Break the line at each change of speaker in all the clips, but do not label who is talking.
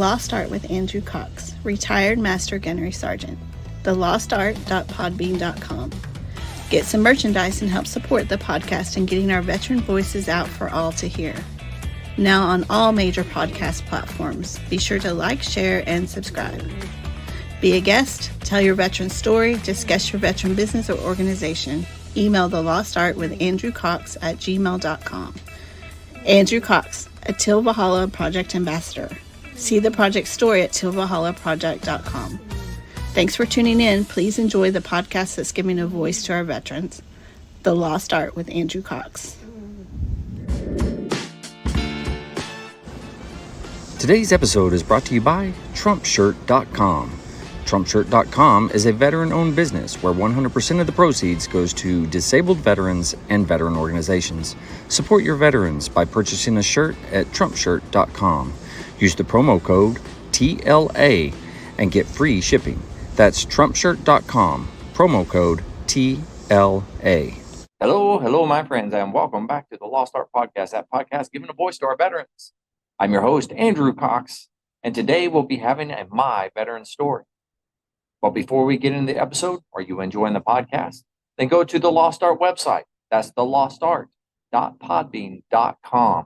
Lost Art with Andrew Cox, retired Master Gunnery Sergeant. thelostart.podbean.com. Get some merchandise and help support the podcast and getting our veteran voices out for all to hear. Now on all major podcast platforms. Be sure to like, share, and subscribe. Be a guest, tell your veteran story, discuss your veteran business or organization. Email The Lost Art with Andrew Cox at gmail.com. Andrew Cox, a Till Valhalla Project Ambassador. See the project story at tillvalhallaproject.com. Thanks for tuning in. Please enjoy the podcast that's giving a voice to our veterans. The Lost Art with Andrew Cox.
Today's episode is brought to you by TrumpShirt.com. TrumpShirt.com is a veteran-owned business where 100% of the proceeds goes to disabled veterans and veteran organizations. Support your veterans by purchasing a shirt at TrumpShirt.com. Use the promo code TLA and get free shipping. That's TrumpShirt.com, promo code TLA.
Hello, my friends, and welcome back to the Lost Art Podcast, that podcast giving a voice to our veterans. I'm your host, Andrew Cox, and today we'll be having a My Veteran Story. But before we get into the episode, are you enjoying the podcast? Then go to the Lost Art website. That's thelostart.podbean.com.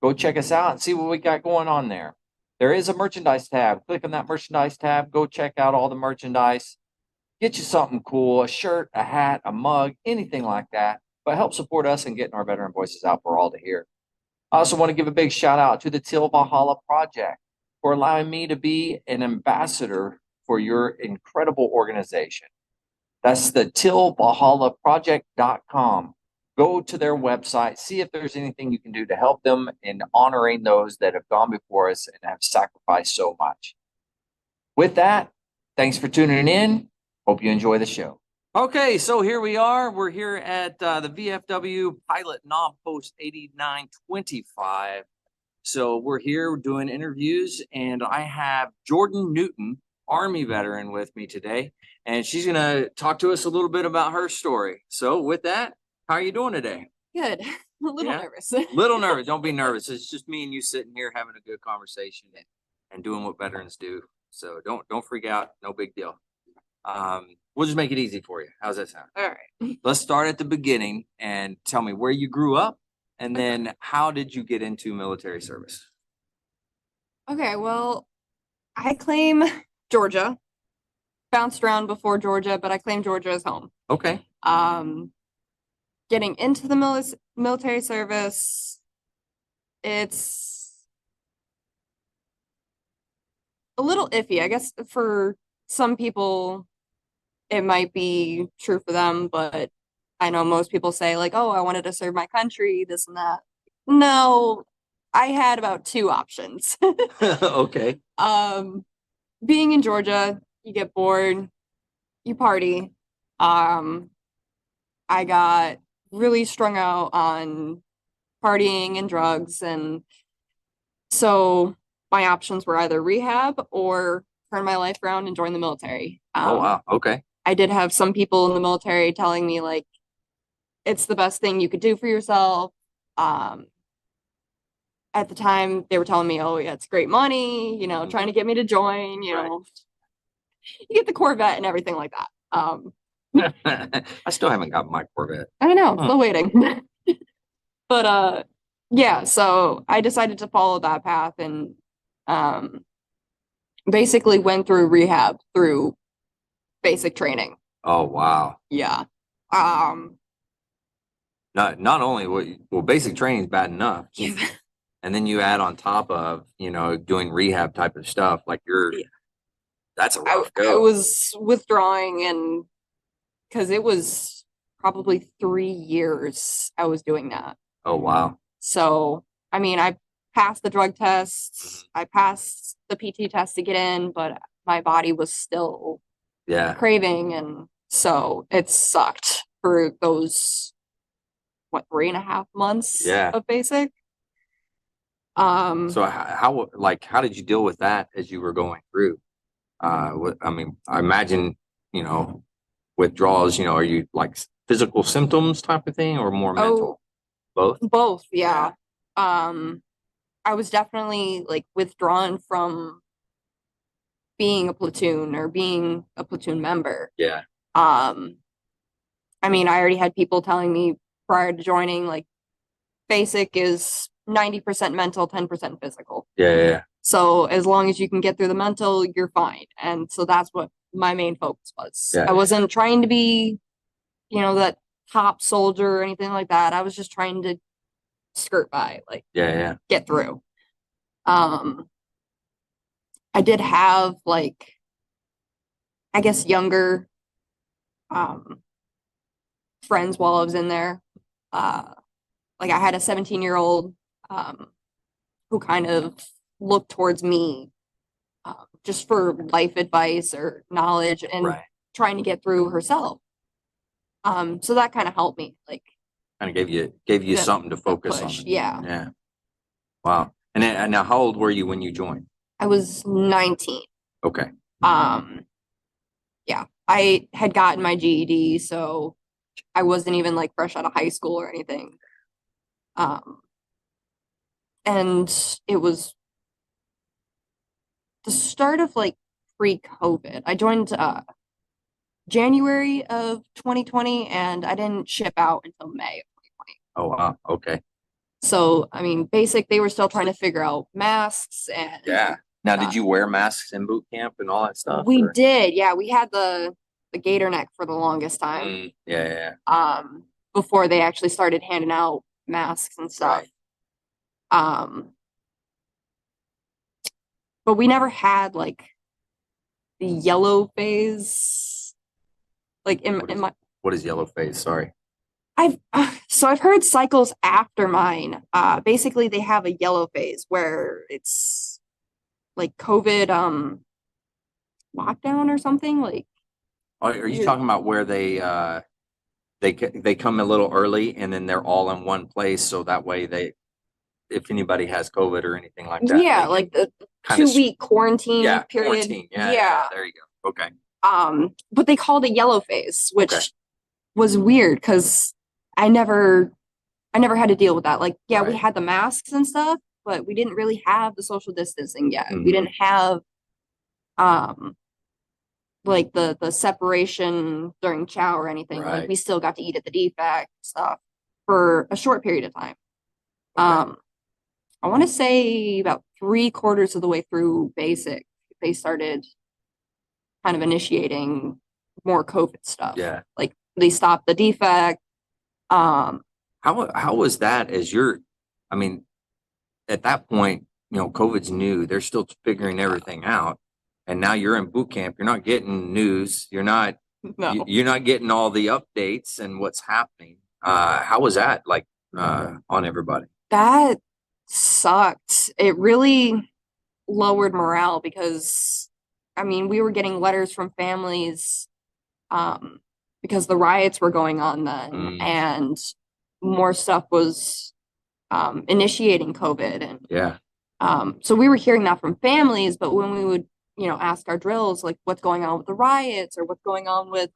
Go check us out and see what we got going on there. There is a merchandise tab. Click on that merchandise tab. Go check out all the merchandise. Get you something cool, a shirt, a hat, a mug, anything like that. But help support us in getting our veteran voices out for all to hear. I also want to give a big shout out to the Till Valhalla Project for allowing me to be an ambassador for your incredible organization. That's the tillvalhallaproject.com. Go to their website, see if there's anything you can do to help them in honoring those that have gone before us and have sacrificed so much. With that, thanks for tuning in. Hope you enjoy the show. Okay, so here we are. We're here at the VFW Pilot Knob Post 8925. So we're here doing interviews, and I have Jordyn Newton, Army veteran, with me today, and she's going to talk to us a little bit about her story. So with that, how are you doing today?
Good. A little nervous.
Little nervous. Don't be nervous. It's just me and you sitting here having a good conversation and doing what veterans do. So don't freak out. No big deal. We'll just make it easy for you. How's that sound?
All right.
Let's start at the beginning and tell me where you grew up, and then how did you get into military service?
Okay, well, I claim Georgia. Bounced around before Georgia, but I claim Georgia as home.
Okay.
Getting into the military service, it's a little iffy. I guess for some people, it might be true for them, but I know most people say, like, oh, I wanted to serve my country, this and that. No, I had about two options.
Okay.
Being in Georgia, you get bored, you party. I got really strung out on partying and drugs, and so my options were either rehab or turn my life around and join the military.
Oh, wow. Okay.
I did have some people in the military telling me, like, it's the best thing you could do for yourself. At the time, they were telling me, oh, yeah, it's great money, trying to get me to join, you get the Corvette and everything like that.
I still haven't got my Corvette.
I know, still waiting. But yeah, so I decided to follow that path and basically went through rehab through basic training.
Oh, wow.
Yeah.
Not only basic training is bad enough, and then you add on top of doing rehab type of stuff, like that's a rough go.
I was withdrawing, and because it was probably 3 years I was doing that.
Oh, wow.
So, I mean, I passed the drug tests, I passed the PT test to get in, but my body was still craving, and so it sucked for those 3.5 months of basic.
So how did you deal with that as you were going through? I imagine, withdrawals, are you like physical symptoms type of thing or more mental?
Both, yeah. I was definitely like withdrawn from being a platoon or being a platoon member.
Yeah.
I mean, I already had people telling me prior to joining, like, basic is 90% mental, 10% physical.
Yeah.
So as long as you can get through the mental, you're fine. And so that's what my main focus was.
Yeah.
I wasn't trying to be, that top soldier or anything like that. I was just trying to skirt by, like, get through. I did have, like, I guess younger friends while I was in there. Like, I had a 17-year-old who kind of looked towards me just for life advice or knowledge and trying to get through herself. So that kind of helped me, like,
kind of gave you something to focus on.
Yeah.
Wow. And now, how old were you when you joined?
I was 19.
Okay.
Yeah, I had gotten my GED, so I wasn't even, like, fresh out of high school or anything. And it was the start of, like, pre-COVID. I joined January of 2020, and I didn't ship out until May of 2020.
Oh, wow. Okay.
So, I mean, basic, they were still trying to figure out masks and
Now, did you wear masks in boot camp and all that stuff?
We did. Yeah, we had the gator neck for the longest time.
Yeah.
Before they actually started handing out masks and stuff. But we never had, like, the yellow phase. Like, in my
what is yellow phase? Sorry.
I've heard cycles after mine. Basically they have a yellow phase where it's like COVID lockdown or something. Like,
are you talking about where they come a little early and then they're all in one place, so that way if anybody has COVID or anything like that,
yeah, like the 2-week quarantine period.
Quarantine. Yeah, there you go. Okay.
But they called it yellow phase, which was weird because I never had to deal with that. Like, we had the masks and stuff, but we didn't really have the social distancing yet. We didn't have like the separation during chow or anything. Like, we still got to eat at the defect stuff for a short period of time. I want to say about 3/4 of the way through basic, they started kind of initiating more COVID stuff.
Yeah.
Like, they stopped the defect.
How was that I mean, at that point, COVID's new, they're still figuring everything out. And now you're in boot camp. You're not getting news. You're not getting all the updates and what's happening. How was that like on everybody?
That sucked. It really lowered morale because, I mean, we were getting letters from families because the riots were going on then, and more stuff was initiating COVID. And so we were hearing that from families, but when we would ask our drills, like, what's going on with the riots or what's going on with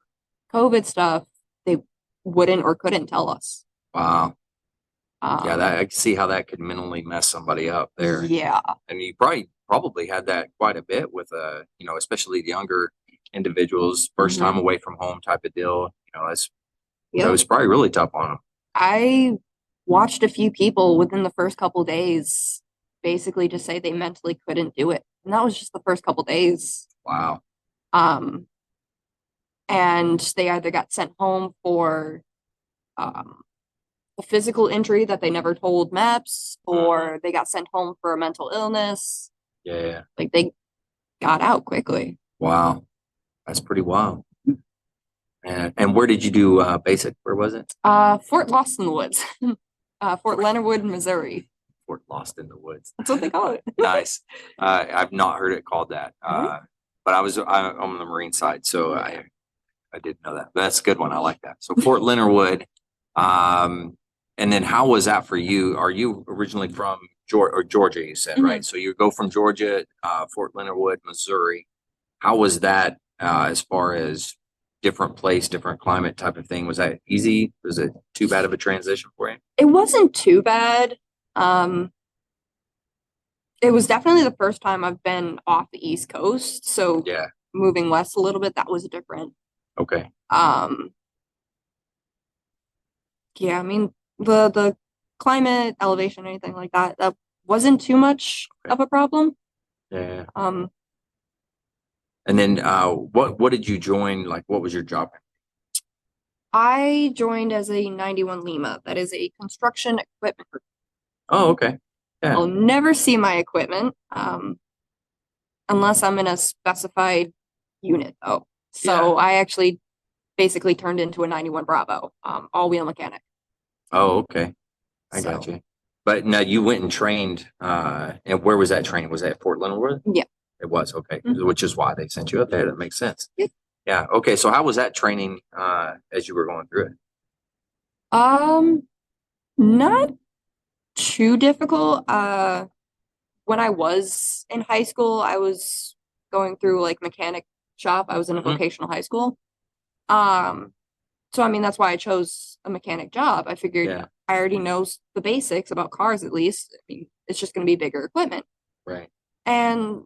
COVID stuff, they wouldn't or couldn't tell us.
Wow. I can see how that could mentally mess somebody up there.
Yeah.
And you probably had that quite a bit with, especially the younger individuals, first time away from home type of deal. It was probably really tough on them.
I watched a few people within the first couple days basically just say they mentally couldn't do it. And that was just the first couple days.
Wow.
And they either got sent home for a physical injury that they never told MEPS, or they got sent home for a mental illness.
Yeah.
Like, they got out quickly.
Wow. That's pretty wild. And where did you do basic? Where was it?
Fort Lost in the Woods. Fort Leonard Wood, Missouri.
Fort Lost in the Woods.
That's what they call it.
Nice. I've not heard it called that. But I'm on the Marine side, so I didn't know that. But that's a good one. I like that. So Fort Leonard Wood. And then how was that for you? Are you originally from Georgia, you said, right? So you go from Georgia, Fort Leonard Wood, Missouri. How was that as far as different place, different climate type of thing? Was that easy? Was it too bad of a transition for you?
It wasn't too bad. It was definitely the first time I've been off the East Coast, so
Yeah.
moving west a little bit, that was different.
Okay.
Yeah, I mean the climate, elevation, anything like that, that wasn't too much of a problem.
Yeah.
Um,
And then what did you join? Like, what was your job?
I joined as a 91 Lima. That is a construction equipment.
Oh, okay. Yeah.
I'll never see my equipment, unless I'm in a specified unit, though. So I actually basically turned into a 91 Bravo, all-wheel mechanic.
Oh, okay. I
So,
got you. But now you went and trained, and where was that training? Was that at Fort Leonard Wood?
yeah.
It was, okay.
Mhm.
Which is why they sent you up there. That makes sense.
Yeah.
Yeah. Okay. So how was that training as you were going through it?
Not too difficult. When I was in high school, I was going through like mechanic shop. I was in a
Mhm.
vocational high school. Um, so I mean that's why I chose a mechanic job. I figured
Yeah.
I already know the basics about cars at least. I mean, it's just going to be bigger equipment.
Right.
And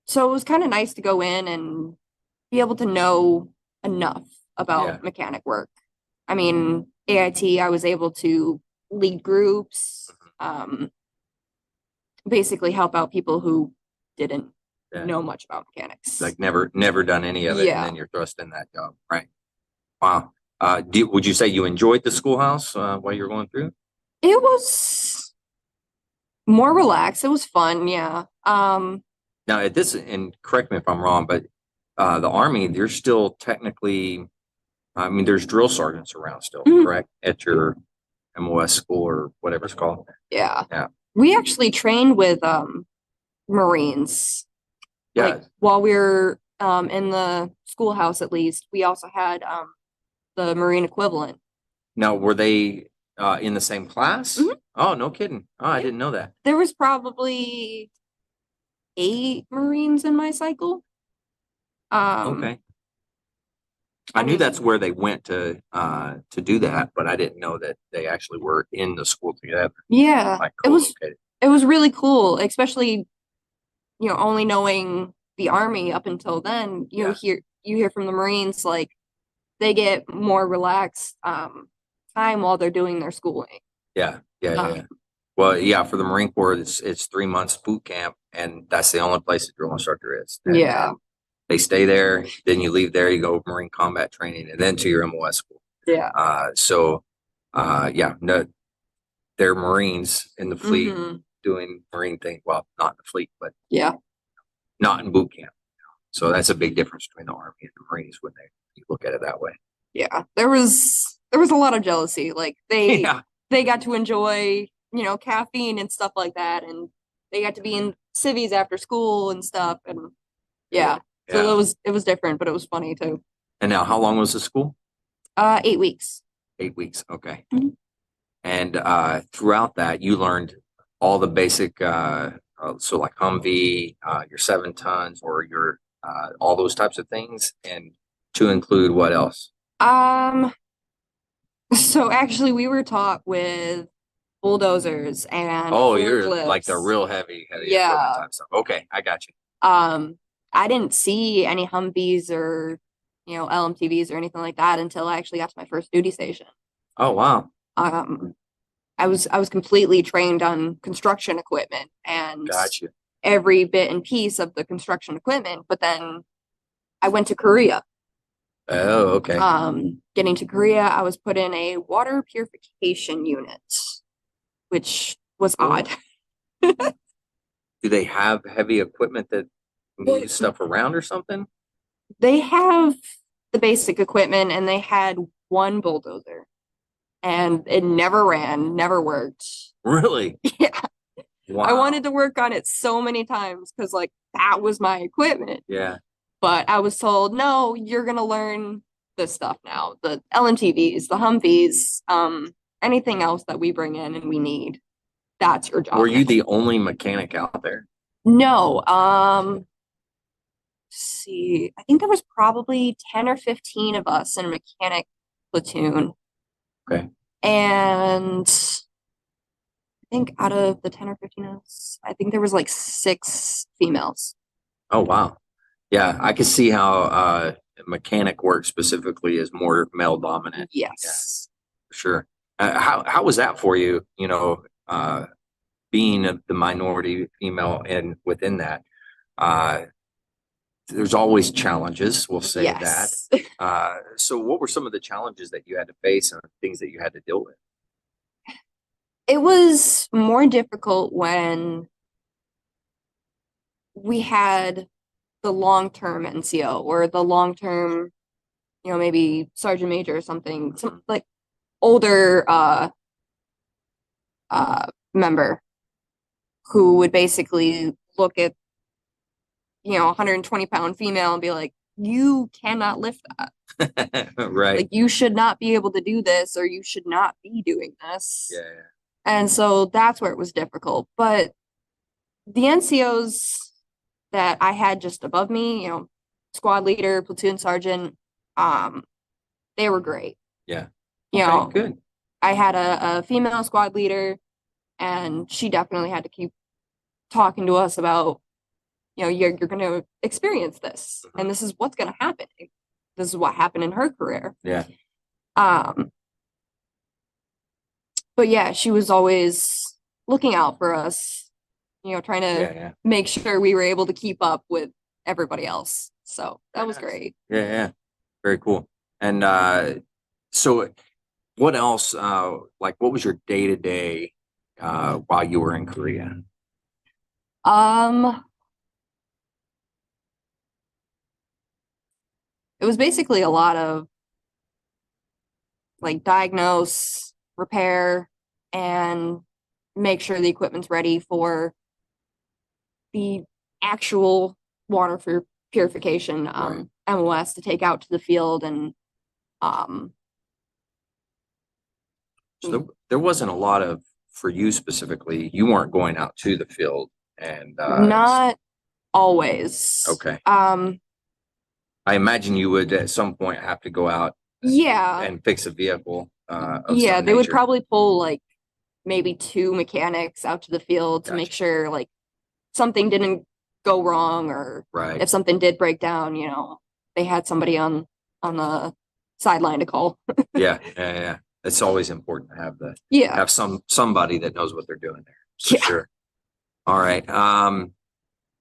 so it was kind of nice to go in and be able to know enough about
Yeah.
mechanic work. I mean, AIT, I was able to lead groups, basically help out people who didn't
Yeah.
know much about mechanics.
Like never done any of it, and
Yeah.
then you're thrust in that job, right? Wow. Would you say you enjoyed the schoolhouse while you were going through?
It was more relaxed. It was fun, yeah.
Now at this, and correct me if I'm wrong, but the Army, they're still technically, I mean, there's drill sergeants around still,
Mhm.
correct? At your MOS school or whatever it's called.
Yeah.
Yeah.
We actually trained with Marines.
Yeah.
Like while we were in the schoolhouse at least, we also had the Marine equivalent.
Now, were they in the same class?
Mhm.
Oh, no kidding. Oh, I didn't know that.
There was probably 8 Marines in my cycle.
Okay. I knew that's where they went to do that, but I didn't know that they actually were in the school together.
Yeah,
Like
it was really cool, especially only knowing the Army up until then. You hear from the Marines like they get more relaxed time while they're doing their schooling.
Yeah. Well, yeah, for the Marine Corps, it's 3 months boot camp, and that's the only place the drill instructor is. And they stay there. Then you leave there, you go Marine combat training, and then to your MOS school.
Yeah.
No, they're Marines in the fleet
Mhm.
doing Marine things. Well, not in the fleet, but
Yeah.
not in boot camp. So that's a big difference between the Army and the Marines when you look at it that way.
Yeah. There was a lot of jealousy. Like they got to enjoy, caffeine and stuff like that, and they got to be in civvies after school and stuff. And yeah. So it was different, but it was funny too.
And now, how long was the school?
8 weeks.
8 weeks. Okay.
Mhm.
And throughout that, you learned all the basic, so like Humvee, your 7 tons, or your all those types of things, and to include what else?
So actually, we were taught with bulldozers and
You're like the
forklifts.
real heavy
Yeah.
equipment type stuff. Okay, I got you.
I didn't see any Humvees or LMTVs or anything like that until I actually got to my first duty station.
Oh, wow.
I was completely trained on construction equipment and
Got you.
every bit and piece of the construction equipment, but then I went to Korea.
Oh, okay.
Getting to Korea, I was put in a water purification unit, which was odd.
Do they have heavy equipment that moves stuff around or something?
They have the basic equipment, and they had one bulldozer, and it never ran, never worked.
Really?
Yeah.
Wow.
I wanted to work on it so many times because like that was my equipment.
Yeah.
But I was told, no, you're gonna learn this stuff now. The LMTVs, the Humvees, anything else that we bring in and we need. That's your job.
Were you the only mechanic out there?
No. See, I think there was probably 10 or 15 of us in a mechanic platoon.
Okay.
And think out of the 10 or 15 of us, I think there was like 6 females.
Oh, wow. Yeah, I can see how mechanic work specifically is more male dominant.
Yes.
For sure. How was that for you? Being the minority female and within that, uh, there's always challenges. We'll say
Yes.
that. So, what were some of the challenges that you had to face and things that you had to deal with?
It was more difficult when we had the long-term NCO or the long-term, maybe sergeant major or something, some like older member who would basically look at 120-pound female and be like, you cannot lift that.
Right.
Like, you should not be able to do this, or you should not be doing this.
Yeah.
And so that's where it was difficult. But the NCOs that I had just above me, squad leader, platoon sergeant, they were great.
Yeah.
Okay,
good.
I had a female squad leader, and she definitely had to keep talking to us about, you're going to experience this, and this is what's going to happen. This is what happened in her career.
Yeah.
But yeah, she was always looking out for us, trying to make sure we were able to keep up with everybody else. So that was great.
Yeah. Very cool. And so what else, what was your day-to-day while you were in Korea?
It was basically a lot of diagnose, repair, and make sure the equipment's ready for the actual water for purification,
Right.
MOS to take out to the field. And
so there wasn't a lot of, for you specifically, you weren't going out to the field and
not always.
Okay. I imagine you would at some point have to go out and fix a vehicle.
They would probably pull maybe 2 mechanics out to the field to make sure something didn't go wrong, or if something did break down, they had somebody on the sideline to call.
Yeah. It's always important to have somebody that knows what they're doing there. For sure. All right.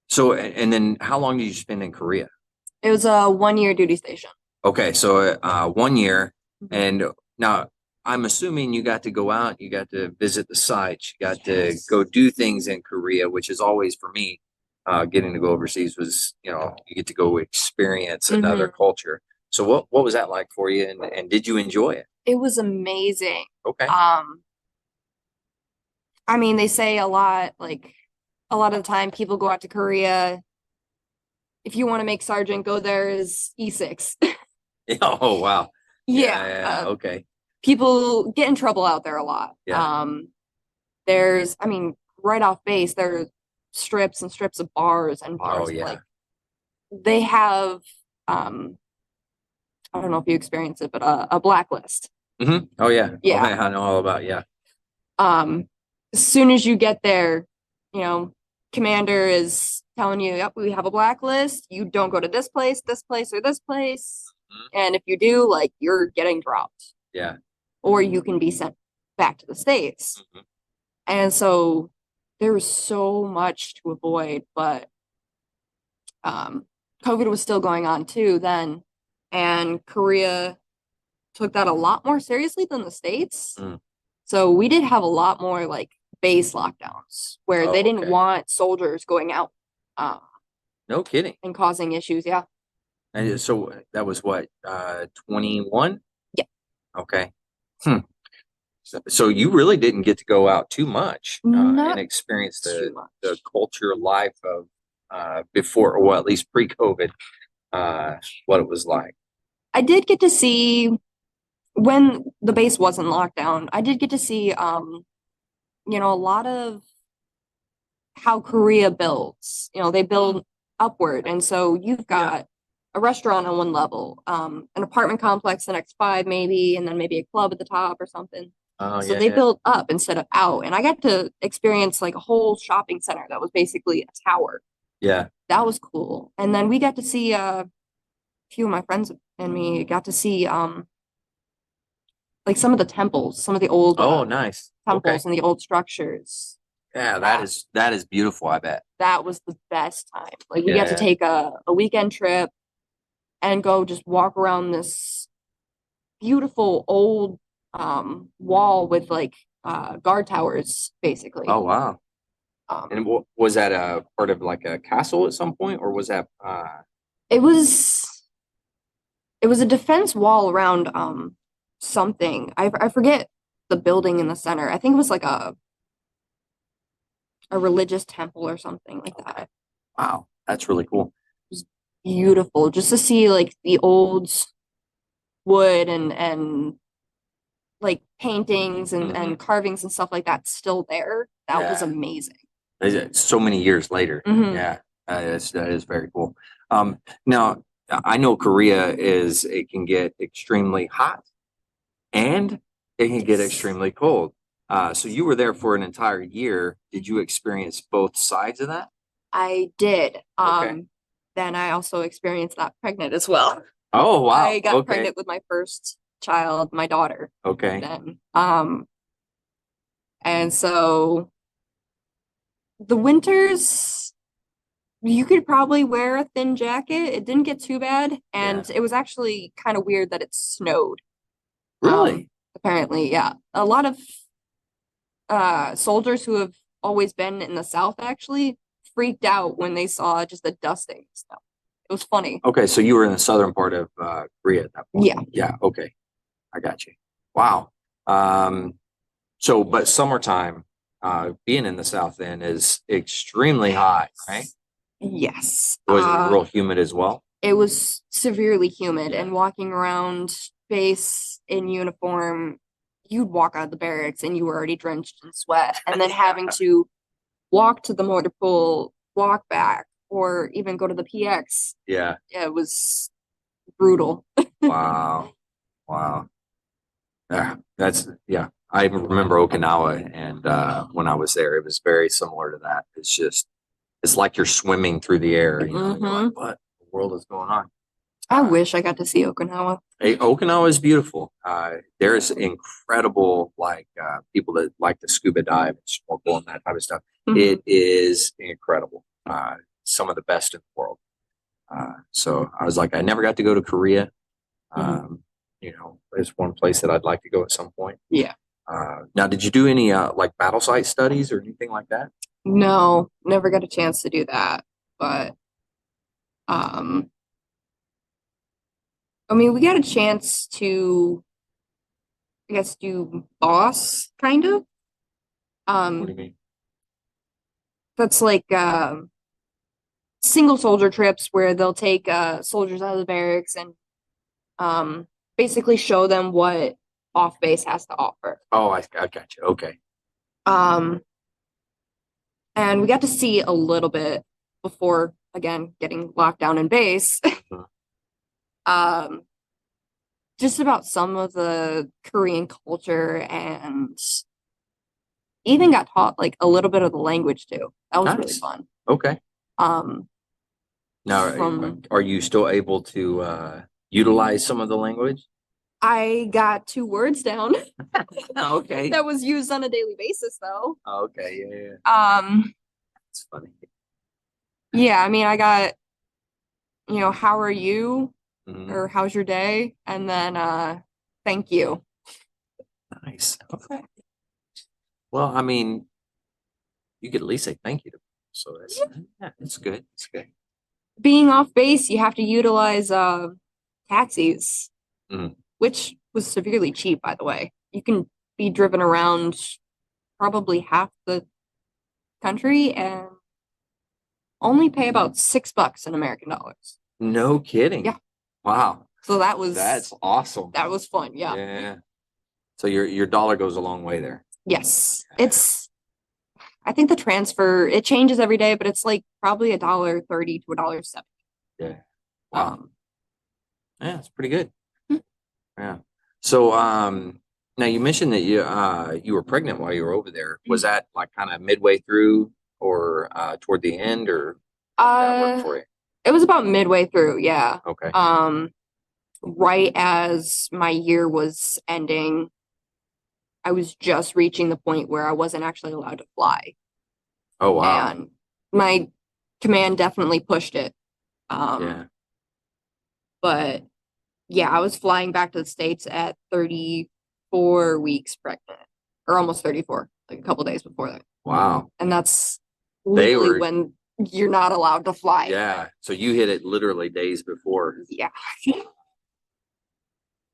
So, and then how long did you spend in Korea?
It was a 1-year duty station.
Okay, so 1 year, and now I'm assuming you got to go out, you got to visit the sites, you got to go do things in Korea, which is always for me, getting to go overseas was, you get to go experience another culture. So what was that like for you, and did you enjoy it?
It was amazing.
Okay.
I mean, they say a lot of the time people go out to Korea. If you want to make sergeant, go there as E6.
Oh, wow.
Yeah.
Okay.
People get in trouble out there a lot.
Yeah.
There's, right off base, there are strips and strips of bars and bars.
Oh, yeah.
They have, I don't know if you experience it, but a blacklist.
Mm-hmm. Oh, yeah.
Yeah.
I know all about,
As soon as you get there, commander is telling you, yep, we have a blacklist. You don't go to this place, or this place. And if you do, you're getting dropped.
Yeah.
Or you can be sent back to the States. And so there was so much to avoid, but COVID was still going on too then. And Korea took that a lot more seriously than the States. So we did have a lot more base lockdowns where they didn't want soldiers going out.
No kidding.
And causing issues. Yeah.
And so that was what, 21?
Yeah.
Okay. So you really didn't get to go out too much and experience the culture life of before, or at least pre-COVID, what it was like.
I did get to see, when the base wasn't locked down, I did get to see a lot of how Korea builds. They build upward, and so you've got a restaurant on one level, an apartment complex the next 5 maybe, and then maybe a club at the top or something.
Oh,
So
yeah,
they
yeah.
built up instead of out. And I got to experience like a whole shopping center that was basically a tower.
Yeah.
That was cool. And then we got to see a few of my friends and me got to see like some of the temples, some of the old
Oh, nice. Okay.
temples and the old structures.
Yeah, that is beautiful, I bet.
That was the best time. Like we got to
Yeah.
take a weekend trip and go just walk around this beautiful old wall with like guard towers basically.
Oh, wow. And
Um,
was that a part of like a castle at some point, or was that
it was a defense wall around something. I forget the building in the center. I think it was like a religious temple or something like that.
wow, that's really cool.
Beautiful just to see like the old wood and like paintings and carvings and stuff like that still there. That was
Yeah.
amazing.
So many years later.
Mhm.
Yeah, that is very cool. Now I know Korea it can get extremely hot and it can get extremely cold. So you were there for an entire year. Did you experience both sides of that?
I did.
Okay.
Then I also experienced that pregnant as well.
Oh, wow.
I got
Okay.
pregnant with my first child, my daughter.
Okay.
Then. And so the winters, you could probably wear a thin jacket. It didn't get too bad, and it was actually kind of weird that it snowed.
Really?
Apparently, yeah. A lot of soldiers who have always been in the South actually freaked out when they saw just the dusting snow. It was funny.
Okay, so you were in the southern part of Korea at that point.
Yeah.
Yeah, okay. I got you. Wow. So but summertime, being in the South then is extremely hot, right?
Yes.
Was it real humid as well?
It was severely humid,
Yeah.
and walking around base in uniform, you'd walk out of the barracks and you were already drenched in sweat, and then having to walk to the motor pool, walk back, or even go to the PX.
Yeah.
It was brutal.
Wow. Wow. Yeah, I remember Okinawa, and when I was there, it was very similar to that. It's like you're swimming through the air. You know, you're like, what in the world is going on?
I wish I got to see Okinawa.
Okinawa is beautiful. There's incredible people that like to scuba dive and snorkel and that type of stuff. It is incredible. Some of the best in the world. So I was like, I never got to go to Korea. You know, it's one place that I'd like to go at some point.
Yeah.
Now, did you do any like battle site studies or anything like that?
No, never got a chance to do that. But I mean, we got a chance to, I guess, do boss kind of.
What do you mean?
That's like single soldier trips where they'll take soldiers out of the barracks and basically show them what off base has to offer.
Oh, I got you. Okay.
And we got to see a little bit before again getting locked down in base. Just about some of the Korean culture and even got taught like a little bit of the language too. That was really fun.
Okay. Now, are you still able to utilize some of the language?
I got 2 words down.
Okay.
That was used on a daily basis though.
Okay, yeah. It's funny.
Yeah, I mean I got, how are you?
Mhm.
Or how's your day? And then thank you.
Nice. Okay. Well, I mean, you could at least say thank you to people. So it's good. It's good.
Being off base, you have to utilize taxis, which was severely cheap, by the way. You can be driven around probably half the country and only pay about $6 in American dollars.
No kidding.
Yeah.
Wow.
So
that's awesome.
That was fun. Yeah.
Yeah. So your dollar goes a long way there.
Yes. I think the transfer, it changes every day, but it's like probably $1.30 to $1.70.
Yeah. Wow. Yeah, it's pretty good. Yeah. So Now you mentioned that you were pregnant while you were over there. Was that like kind of midway through or toward the end, or how did that work for you?
It was about midway through, yeah.
Okay.
Right as my year was ending, I was just reaching the point where I wasn't actually allowed to fly.
Oh wow.
And my command definitely pushed it.
Yeah.
But yeah, I was flying back to the States at 34 weeks pregnant, or almost 34, like a couple days before that.
Wow.
And that's
They
legally
were,
when you're not allowed to fly.
yeah. So you hit it literally days before.
Yeah.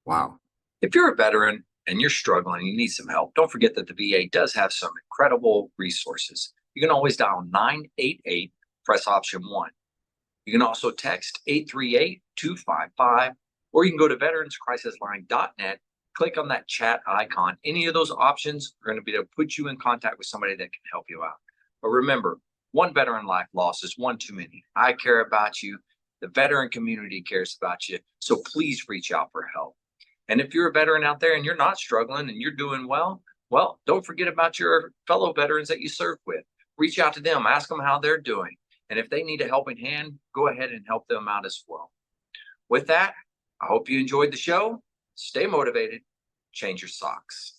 Wow. If you're a veteran and you're struggling, you need some help, don't forget that the VA does have some incredible resources. You can always dial 988, press option 1. You can also text 838-255, or you can go to veteranscrisisline.net, click on that chat icon. Any of those options are going to be able to put you in contact with somebody that can help you out. But remember, one veteran life lost is one too many. I care about you. The veteran community cares about you. So please reach out for help. And if you're a veteran out there and you're not struggling and you're doing well, don't forget about your fellow veterans that you served with. Reach out to them, ask them how they're doing. And if they need a helping hand, go ahead and help them out as well. With that, I hope you enjoyed the show. Stay motivated. Change your socks.